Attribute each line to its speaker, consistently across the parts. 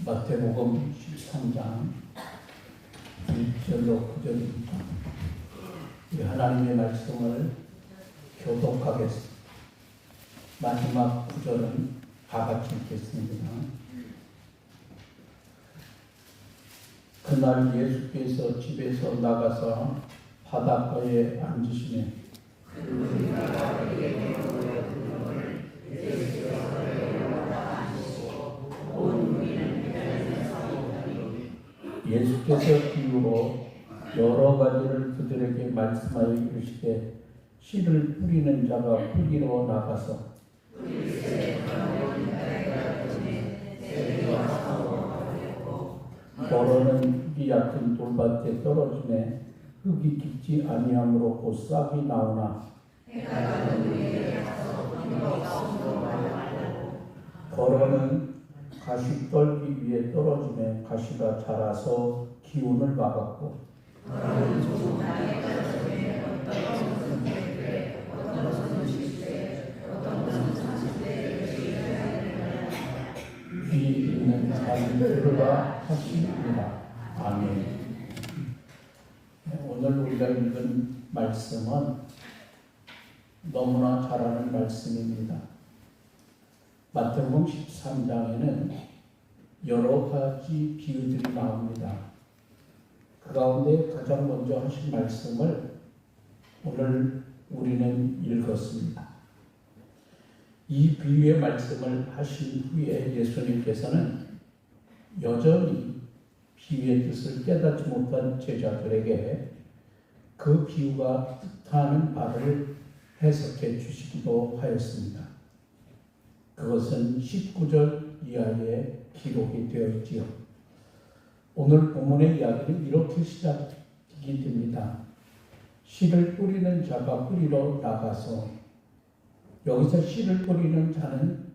Speaker 1: 마태복음 13장 1절로 9절입니다. 우리 하나님의 말씀을 교독하겠습니다. 마지막 9절은 다 같이 읽겠습니다. 그날 예수께서 집에서 나가서 바닷가에 앉으시매 예수께서 비유로 여러 가지를 그들에게 말씀하여 이르시되 씨를 뿌리는 자가 뿌리러 나가서 더러는 흙이 얕은 돌밭에 떨어지매 흙이 깊지 아니하므로 곧 싹이 나오나 더러는 가시 떨기 위에 떨어지매 가시가 자라서 기운을 막았고 귀 있는 자는 들으라 하시니라. 아멘. 오늘 우리가 읽은 말씀은 너무나 잘 아는 말씀입니다. 마태복음 13장에는 여러 가지 비유들이 나옵니다. 그 가운데 가장 먼저 하신 말씀을 오늘 우리는 읽었습니다. 이 비유의 말씀을 하신 후에 예수님께서는 여전히 비유의 뜻을 깨닫지 못한 제자들에게 그 비유가 뜻하는 바를 해석해 주시기도 하였습니다. 그것은 19절 이하에 기록이 되어 있지요. 오늘 본문의 이야기는 이렇게 시작이 됩니다. 씨를 뿌리는 자가 뿌리러 나가서, 여기서 씨를 뿌리는 자는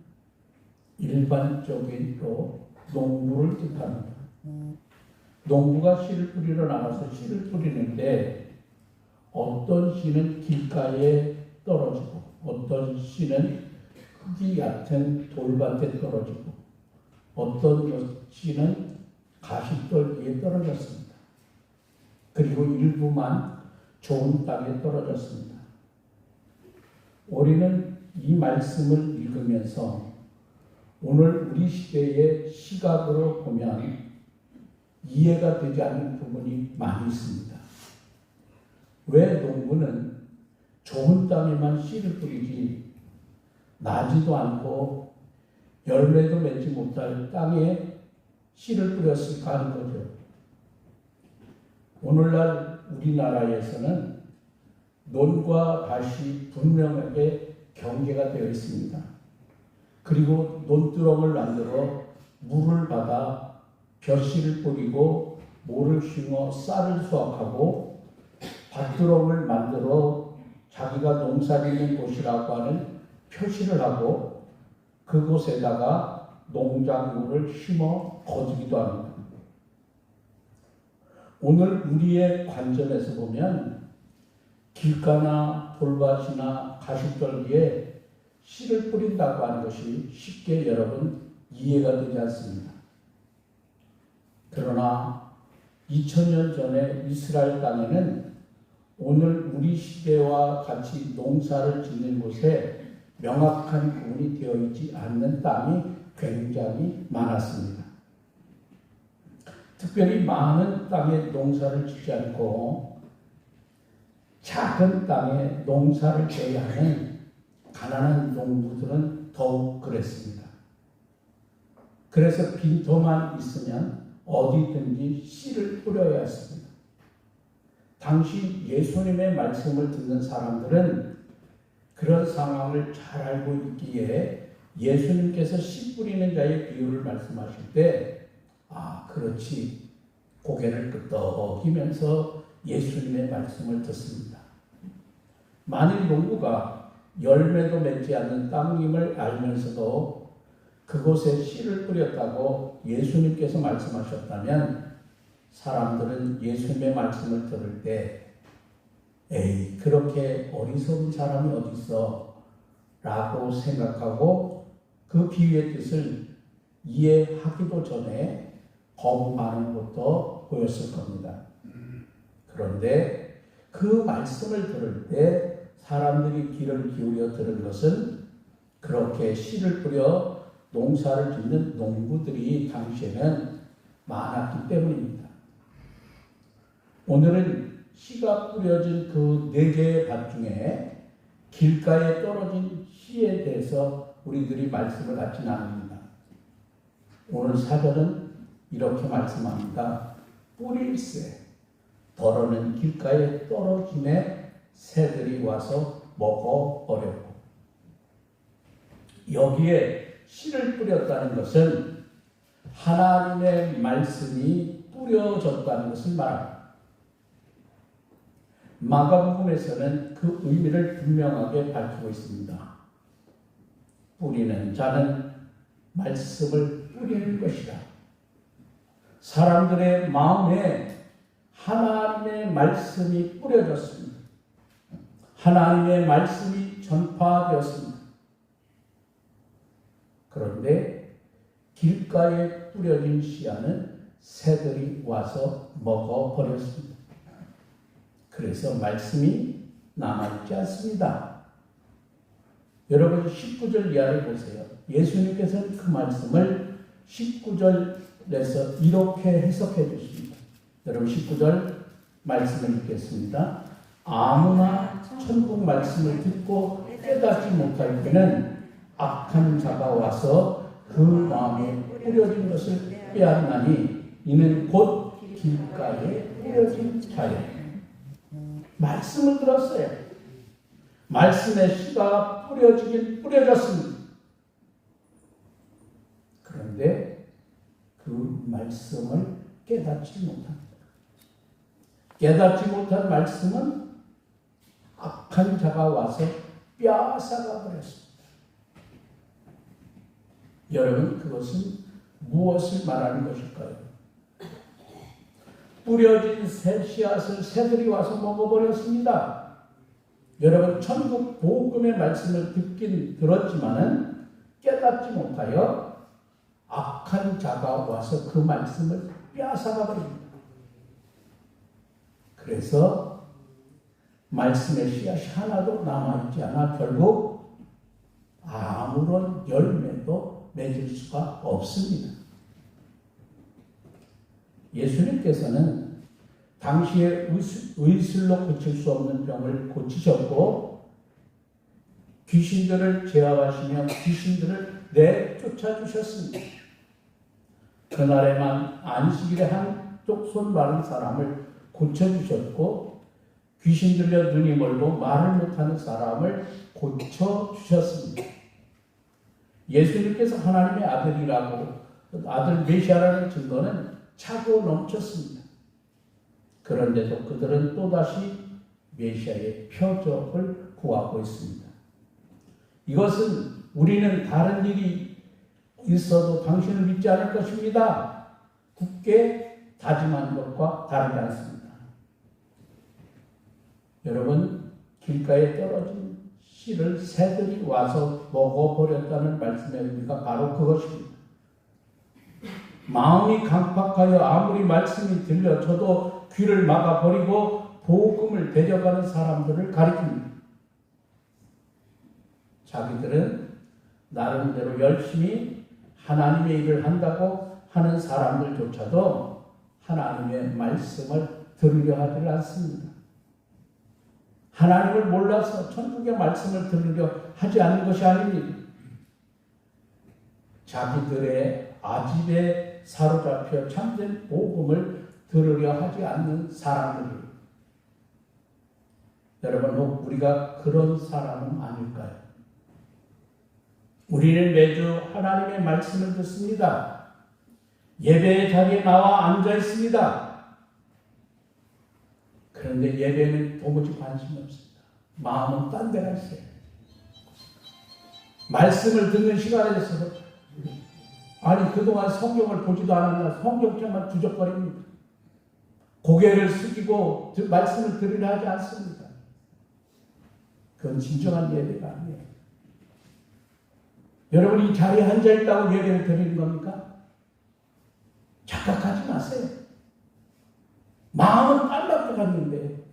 Speaker 1: 일반적으로 농부를 뜻합니다. 농부가 씨를 뿌리러 나가서 씨를 뿌리는데 어떤 씨는 길가에 떨어지고 어떤 씨는 흙이 얕은 돌밭에 떨어지고 어떤 씨는 가시떨기에 떨어졌습니다. 그리고 일부만 좋은 땅에 떨어졌습니다. 우리는 이 말씀을 읽으면서 오늘 우리 시대의 시각으로 보면 이해가 되지 않는 부분이 많이 있습니다. 왜 농부는 좋은 땅에만 씨를 뿌리지 나지도 않고 열매도 맺지 못할 땅에 씨를 뿌렸을까 하는 거죠. 오늘날 우리나라에서는 논과 밭이 분명하게 경계가 되어 있습니다. 그리고 논두렁을 만들어 물을 받아 벼씨를 뿌리고 모를 심어 쌀을 수확하고 밭두렁을 만들어 자기가 농사짓는 곳이라고 하는 표시를 하고 그곳에다가 농작물을 심어 거두기도 합니다. 오늘 우리의 관점에서 보면 길가나 돌밭이나 가시떨기에 씨를 뿌린다고 하는 것이 쉽게 여러분 이해가 되지 않습니다. 그러나 2000년 전에 이스라엘 땅에는 오늘 우리 시대와 같이 농사를 짓는 곳에 명확한 구분이 되어 있지 않는 땅이 굉장히 많았습니다. 특별히 많은 땅에 농사를 짓지 않고 작은 땅에 농사를 져야 하는 가난한 농부들은 더욱 그랬습니다. 그래서 빈터만 있으면 어디든지 씨를 뿌려야 했습니다. 당시 예수님의 말씀을 듣는 사람들은 그런 상황을 잘 알고 있기에 예수님께서 씨 뿌리는 자의 비유를 말씀하실 때 그렇지 고개를 끄덕이면서 예수님의 말씀을 듣습니다. 만일 농부가 열매도 맺지 않는 땅임을 알면서도 그곳에 씨를 뿌렸다고 예수님께서 말씀하셨다면 사람들은 예수님의 말씀을 들을 때 에이 그렇게 어리석은 사람이 어디 있어? 라고 생각하고 그 비유의 뜻을 이해하기도 전에 거부하는 것도 보였을 겁니다. 그런데 그 말씀을 들을 때 사람들이 귀를 기울여 들은 것은 그렇게 씨를 뿌려 농사를 짓는 농부들이 당시에는 많았기 때문입니다. 오늘은 씨가 뿌려진 그 4개의 밭 중에 길가에 떨어진 씨에 대해서 우리들이 말씀을 같이 나눕니다. 오늘 사절은 이렇게 말씀합니다. 뿌릴새 더러는 길가에 떨어짐에 새들이 와서 먹어버렸고, 여기에 씨를 뿌렸다는 것은 하나님의 말씀이 뿌려졌다는 것을 말합니다. 마가복음에서는 그 의미를 분명하게 밝히고 있습니다. 뿌리는 자는 말씀을 뿌리는 것이다. 사람들의 마음에 하나님의 말씀이 뿌려졌습니다. 하나님의 말씀이 전파되었습니다. 그런데 길가에 뿌려진 씨앗은 새들이 와서 먹어버렸습니다. 그래서 말씀이 남아있지 않습니다. 여러분 19절 이하를 보세요. 예수님께서는 그 말씀을 19절에서 이렇게 해석해 주십니다. 여러분 19절 말씀을 읽겠습니다. 아무나 천국 말씀을 듣고 깨닫지 못할 때는 악한 자가 와서 그 마음에 뿌려진 것을 빼앗나니 이는 곧 길가에 뿌려진 자예요. 말씀을 들었어요. 말씀의 씨가 뿌려지긴 뿌려졌습니다. 그런데 그 말씀을 깨닫지 못합니다. 깨닫지 못한 말씀은 악한 자가 와서 빼앗아가 버렸습니다. 여러분, 그것은 무엇을 말하는 것일까요? 뿌려진 새 씨앗을 새들이 와서 먹어버렸습니다. 여러분, 천국 복음의 말씀을 듣긴 들었지만은 깨닫지 못하여 악한 자가 와서 그 말씀을 빼앗아가 버립니다. 그래서 말씀의 씨앗이 하나도 남아있지 않아 결국 아무런 열매도 맺을 수가 없습니다. 예수님께서는 당시에 의술로 고칠 수 없는 병을 고치셨고 귀신들을 제압하시며 귀신들을 내쫓아 주셨습니다. 그날에만 안식일에 한쪽 손 마른 사람을 고쳐주셨고 귀신 들려 눈이 멀고 말을 못하는 사람을 고쳐주셨습니다. 예수님께서 하나님의 아들이라고 아들 메시아라는 증거는 차고 넘쳤습니다. 그런데도 그들은 또다시 메시아의 표적을 구하고 있습니다. 이것은 우리는 다른 일이 있어도 당신을 믿지 않을 것입니다. 굳게 다짐한 것과 다르지 않습니다. 여러분, 길가에 떨어진 씨를 새들이 와서 먹어버렸다는 말씀의 의미가 바로 그것입니다. 마음이 강팍하여 아무리 말씀이 들려져도 귀를 막아버리고 복음을 대적하는 사람들을 가리킵니다. 자기들은 나름대로 열심히 하나님의 일을 한다고 하는 사람들조차도 하나님의 말씀을 들으려 하지 않습니다. 하나님을 몰라서 천국의 말씀을 들으려 하지 않는 것이 아닙니다. 자기들의 아집에 사로잡혀 참된 복음을 들으려 하지 않는 사람들. 여러분, 혹 우리가 그런 사람은 아닐까요? 우리는 매주 하나님의 말씀을 듣습니다. 예배의 자리에 나와 앉아 있습니다. 그런데 예배는 도무지 관심이 없습니다. 마음은 딴 데가 있어요. 말씀을 듣는 시간에 있어서 아니 그동안 성경을 보지도 않았나 성경책만 주적거립니다. 고개를 숙이고 말씀을 들으려 하지 않습니다. 그건 진정한 예배가 아니에요. 여러분이 이 자리에 앉아있다고 예배를 드리는 겁니까? 착각하지 마세요. 마음은 빨갛게 갔는데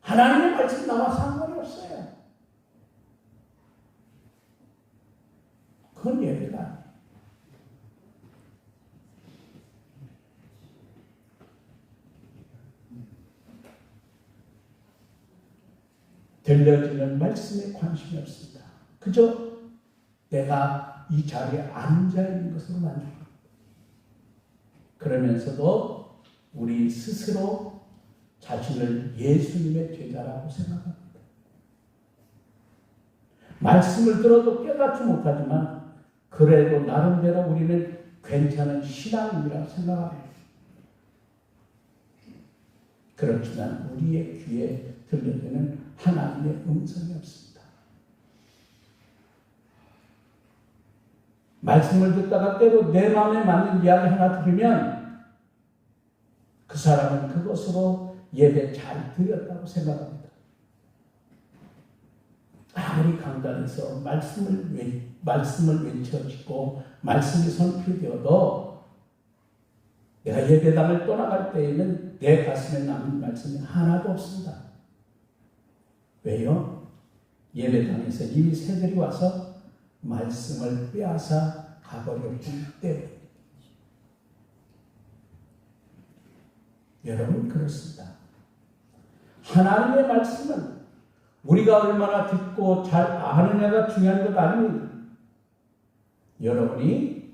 Speaker 1: 하나님의 말씀 나와 상관이 없어요. 그건 예배가 아니에요. 들려지는 말씀에 관심이 없습니다. 그저 내가 이 자리에 앉아있는 것으로 만족합니다. 그러면서도 우리 스스로 자신을 예수님의 제자라고 생각합니다. 말씀을 들어도 깨닫지 못하지만 그래도 나름대로 우리는 괜찮은 신앙이라 생각합니다. 그렇지만 우리의 귀에 들려드는 하나님의 음성이 없습니다. 말씀을 듣다가 때로 내 마음에 맞는 이야기 하나 들으면 그 사람은 그것으로 예배 잘 드렸다고 생각합니다. 아무리 강단에서 말씀을 외쳐지고 말씀이 선포되어도 내가 예배당을 떠나갈 때에는 내 가슴에 남는 말씀이 하나도 없습니다. 왜요? 예배당에서 이미 새들이 와서 말씀을 빼앗아 가버렸기 때문에. 여러분 그렇습니다. 하나님의 말씀은 우리가 얼마나 듣고 잘 아느냐가 중요한 것 아닙니다. 여러분이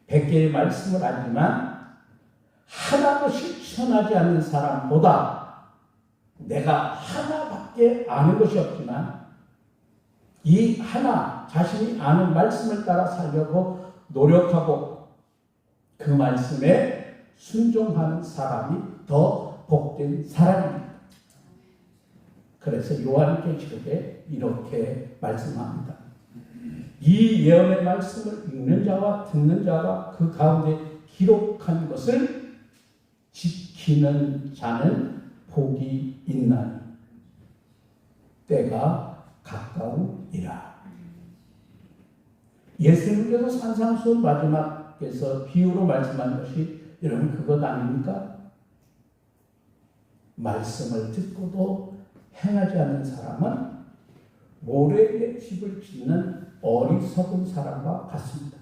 Speaker 1: 100개의 말씀을 알지만 하나도 실천하지 않는 사람보다 내가 하나밖에 아는 것이 없지만 이 하나 자신이 아는 말씀을 따라 살려고 노력하고 그 말씀에 순종하는 사람이 더 복된 사람입니다. 그래서 요한계시록에 이렇게 말씀합니다. 이 예언의 말씀을 읽는 자와 듣는 자가 그 가운데 기록한 것을 지키는 자는 복이 있나니 때가 가까우니라. 예수님께서 산상수훈 마지막에서 비유로 말씀한 것이 여러분 그것 아닙니까? 말씀을 듣고도 행하지 않는 사람은 모래 위에 집을 짓는 어리석은 사람과 같습니다.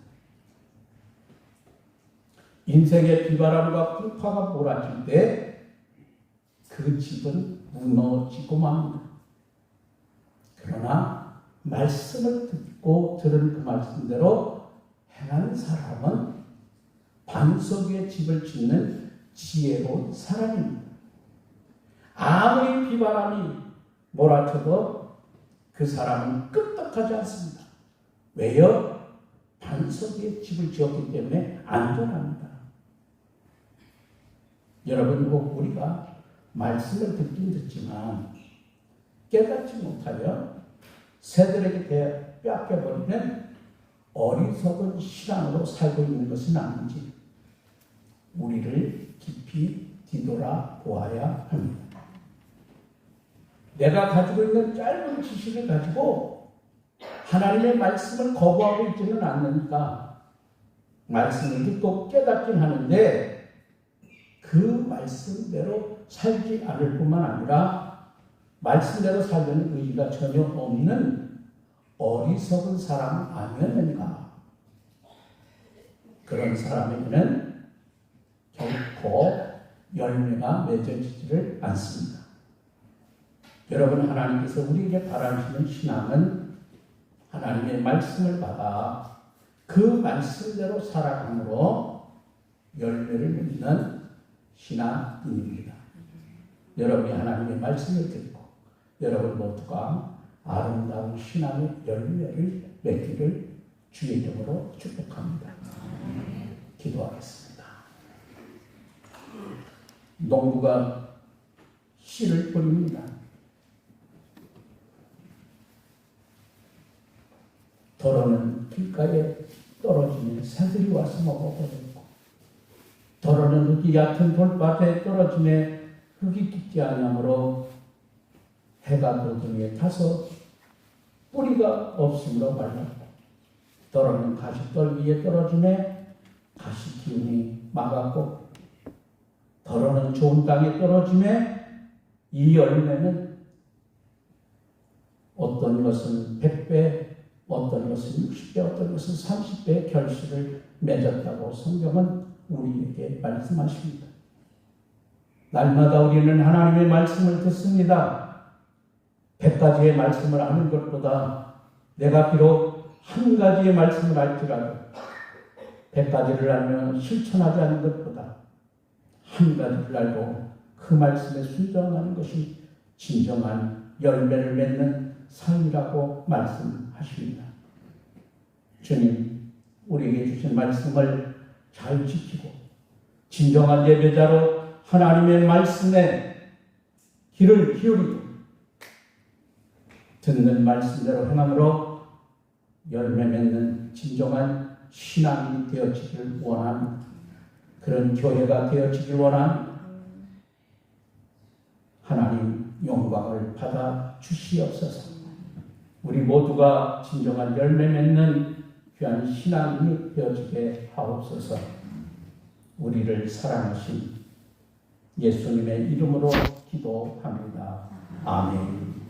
Speaker 1: 인생의 비바람과 풍파가 몰아칠 때 그 집은 무너지고 맙니다. 그러나 말씀을 듣고 들은 그 말씀대로 행하는 사람은 반석 위에 집을 짓는 지혜로운 사람입니다. 아무리 비바람이 몰아쳐도 그 사람은 끄떡하지 않습니다. 왜요? 반석 위에 집을 지었기 때문에 안전합니다. 여러분, 꼭 우리가 말씀을 듣긴 듣지만 깨닫지 못하여 새들에게 빼앗겨버리는 어리석은 신앙으로 살고 있는 것은 아닌지 우리를 깊이 뒤돌아 보아야 합니다. 내가 가지고 있는 짧은 지식을 가지고 하나님의 말씀을 거부하고 있지는 않으니까 말씀을 듣고 깨닫긴 하는데 그 말씀대로 살지 않을 뿐만 아니라 말씀대로 살려는 의지가 전혀 없는 어리석은 사람 아니었는가. 그런 사람에게는 결코 열매가 맺어지지를 않습니다. 여러분, 하나님께서 우리에게 바라시는 신앙은 하나님의 말씀을 받아 그 말씀대로 살아감으로 열매를 맺는 신앙입니다. 여러분이 하나님의 말씀을 듣고 여러분 모두가 아름다운 신앙의 열매를 맺기를 주의 이름으로 축복합니다. 기도하겠습니다. 농부가 씨를 뿌립니다. 더러는 길가에 떨어지는 새들이 와서 먹어버렸고 더러는 흙이 얕은 돌밭에 떨어지네 흙이 깊지 아니하므로 해가 그 등에 타서 뿌리가 없으므로 말랐고 때로는 가시떨 위에 떨어짐에 가시 기운이 막았고, 때로는 좋은 땅에 떨어짐에 이 열매는 어떤 것은 100배, 어떤 것은 60배, 어떤 것은 30배의 결실을 맺었다고 성경은 우리에게 말씀하십니다. 날마다 우리는 하나님의 말씀을 듣습니다. 100가지의 말씀을 하는 것보다 내가 비록 한 가지의 말씀을 할지라도 100가지를 알면 실천하지 않는 것보다 한 가지를 알고 그 말씀에 순종하는 것이 진정한 열매를 맺는 삶이라고 말씀하십니다. 주님, 우리에게 주신 말씀을 잘 지키고 진정한 예배자로 하나님의 말씀에 귀를 기울이고 듣는 말씀대로 행함으로 열매 맺는 진정한 신앙이 되어지길 원하는 그런 교회가 되어지길 원하는 하나님 영광을 받아 주시옵소서. 우리 모두가 진정한 열매 맺는 귀한 신앙이 되어지게 하옵소서. 우리를 사랑하신 예수님의 이름으로 기도합니다. 아멘.